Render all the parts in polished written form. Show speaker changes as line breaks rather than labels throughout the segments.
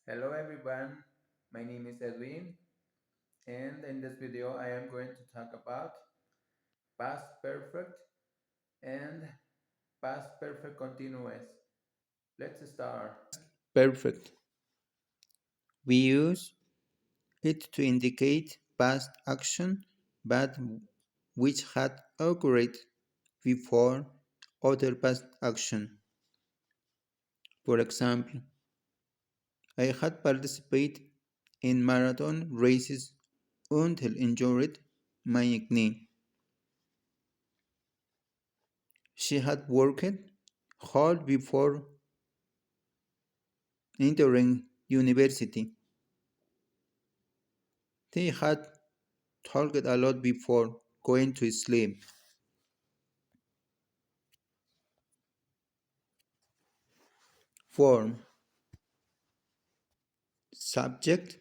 Hello everyone, my name is Edwin, and in this video I am going to talk about past perfect and past perfect continuous. Let's start.
Perfect. We use it to indicate past action but which had occurred before other past action. For example, I had participated in marathon races until injured my knee. She had worked hard before entering university. They had talked a lot before going to sleep. Form subject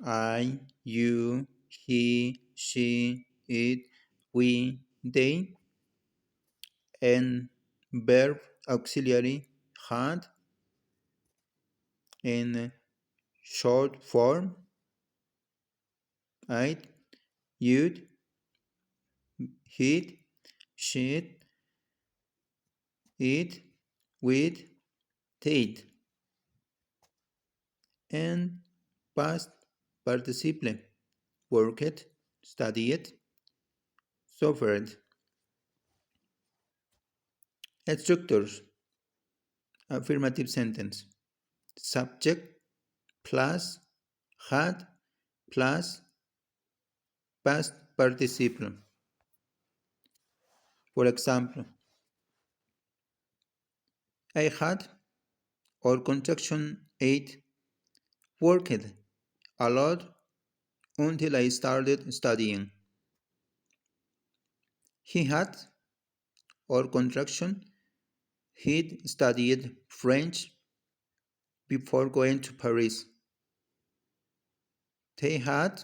I, you, he, she, it, we, they, and verb auxiliary had in short form I, you'd, he'd, she'd, it, we'd, they'd, and past participle worked, studied, suffered. Structures affirmative sentence subject plus had plus past participle. For example, I had or contraction 8 worked a lot until I started studying. He had or contraction he'd studied French before going to Paris. They had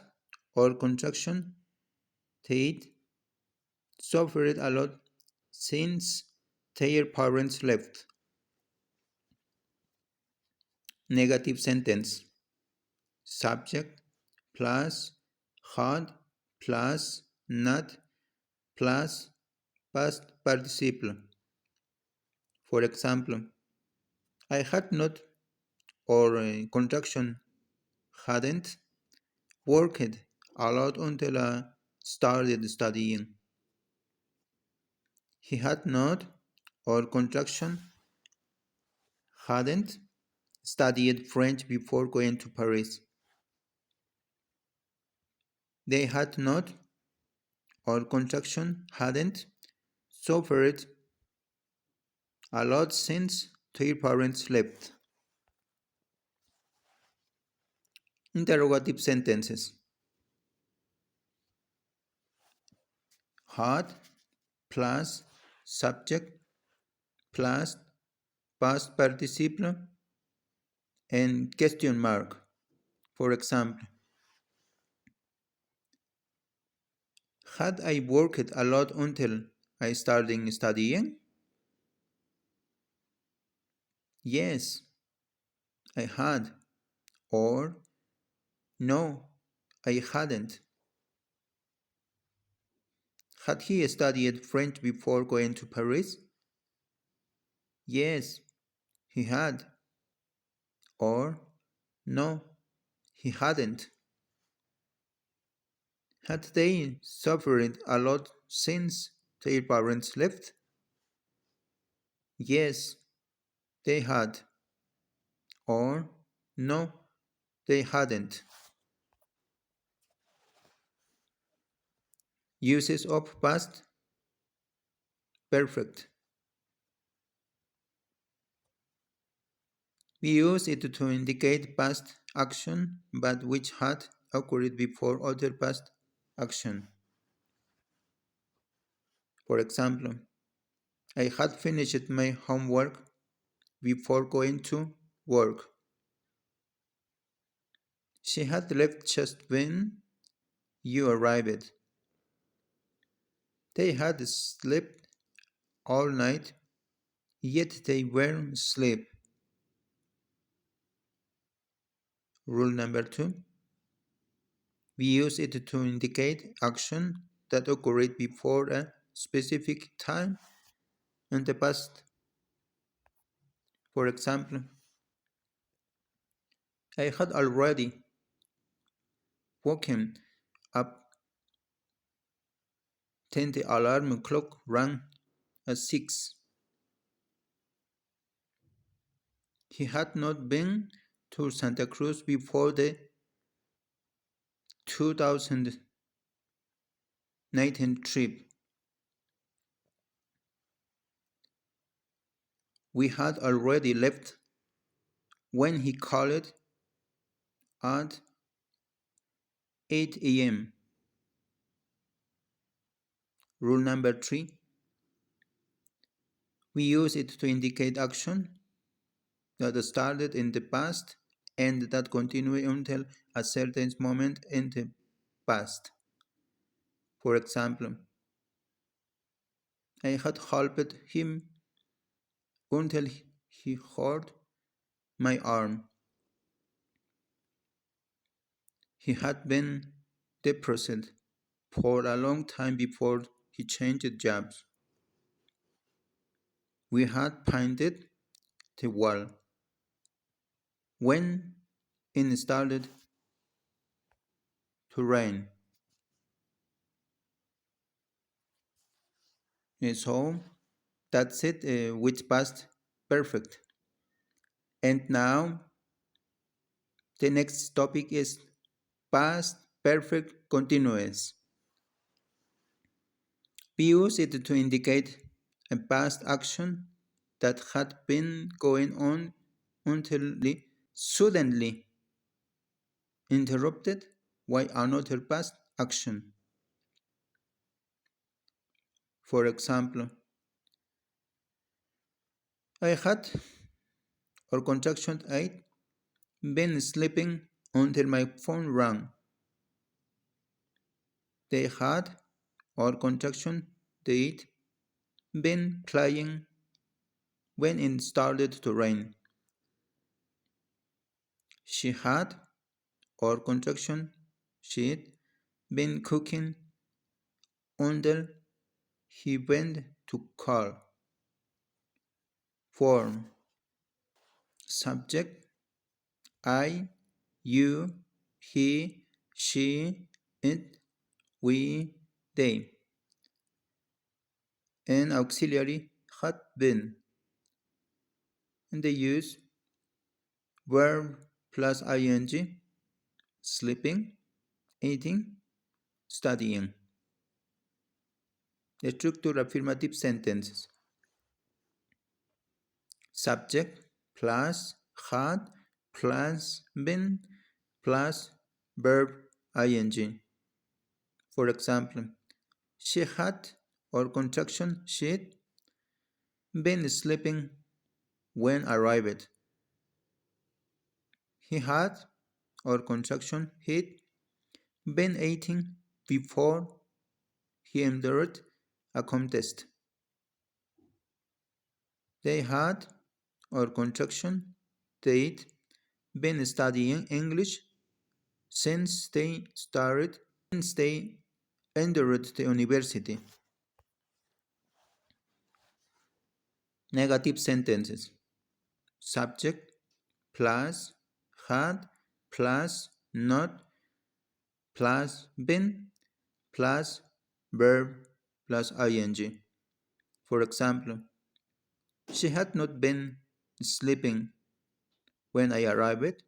or contraction they'd suffered a lot since their parents left. Negative sentence subject plus had plus not plus past participle. For example, I had not or contraction hadn't worked a lot until I started studying. He had not or contraction hadn't studied French before going to Paris. They had not or contraction hadn't suffered a lot since their parents left. Interrogative sentences had plus subject plus past participle and question mark. For example, had I worked a lot until I started studying? Yes, I had. Or no, I hadn't. Had he studied French before going to Paris? Yes, he had. Or no, he hadn't. Had they suffered a lot since their parents left? Yes, they had. Or no, they hadn't. Uses of past perfect. We use it to indicate past action but which had occurred before other past action. For example, I had finished my homework before going to work. She had left just when you arrived. They had slept all night, yet they were asleep. Rule number 2. We use it to indicate action that occurred before a specific time in the past. For example, I had already woken up then the alarm clock rang at 6. He had not been to Santa Cruz before the 2019 trip. We had already left when he called at 8 a.m. Rule number 3. We use it to indicate action that started in the past and that continued until a certain moment in the past. For example, I had helped him until he hurt my arm. He had been depressed for a long time before he changed jobs. We had painted the wall when it started to rain. So that's it with past perfect. And now the next topic is past perfect continuous. We use it to indicate a past action that had been going on until suddenly interrupted by another past action. For example, I had, or contraction 8, been sleeping until my phone rang. They had, or contraction 8, been playing when it started to rain. She had, or contraction she'd been cooking until he went to call. Form. Subject I, you, he, she, it, we, they. And auxiliary had been. And they use verb plus ing, sleeping, eating, studying. The structure affirmative sentences. Subject plus had plus been plus verb ing. For example, she had, or contraction she'd been sleeping when arrived. He had, or contraction he'd been eating before he entered a contest. They had, or contraction they'd been studying English since they entered the university. Negative sentences. Subject plus had plus not plus been plus verb plus ing. For example, she had not been sleeping when I arrived.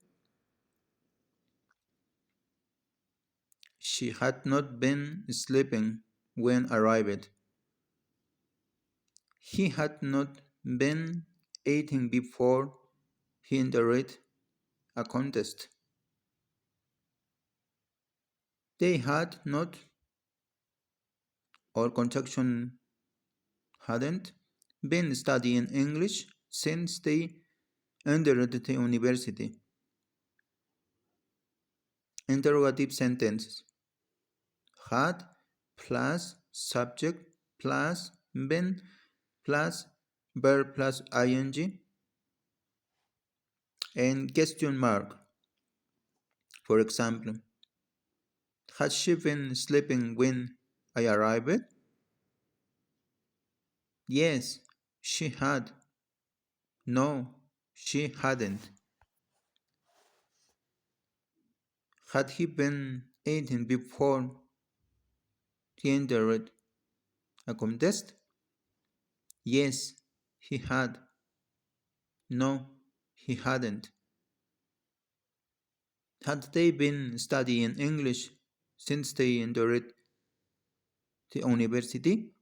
She had not been sleeping when arrived. He had not been eating before he entered a contest. They had not, or contraction hadn't, been studying English since they entered the university. Interrogative sentences. Had plus subject plus been plus verb plus ing and question mark. For example, had she been sleeping when I arrived? Yes, she had. No, she hadn't. Had he been eating before he entered a contest? Yes, he had. No, he hadn't. Had they been studying English since they entered the university?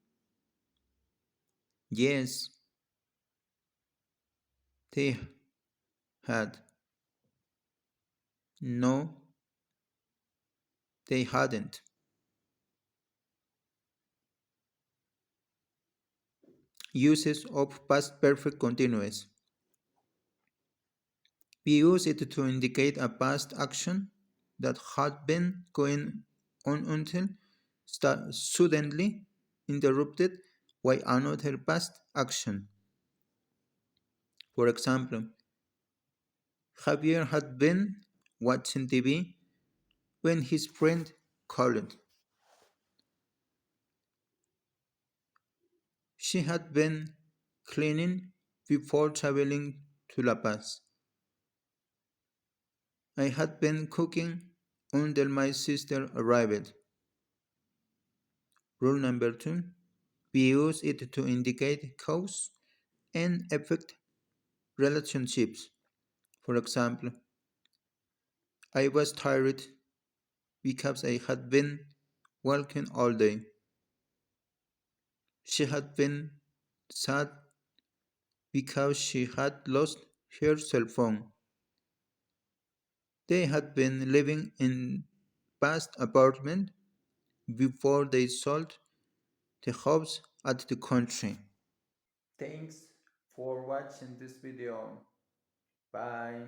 Yes, they had. No, they hadn't. Uses of past perfect continuous. We use it to indicate a past action that had been going on until suddenly interrupted by another past action. For example, Javier had been watching TV when his friend called. She had been cleaning before traveling to La Paz. I had been cooking until my sister arrived. Rule number two. We use it to indicate cause and effect relationships. For example, I was tired because I had been walking all day. She had been sad because she had lost her cell phone. They had been living in past apartment before they sold the house at the country.
Thanks for watching this video. Bye.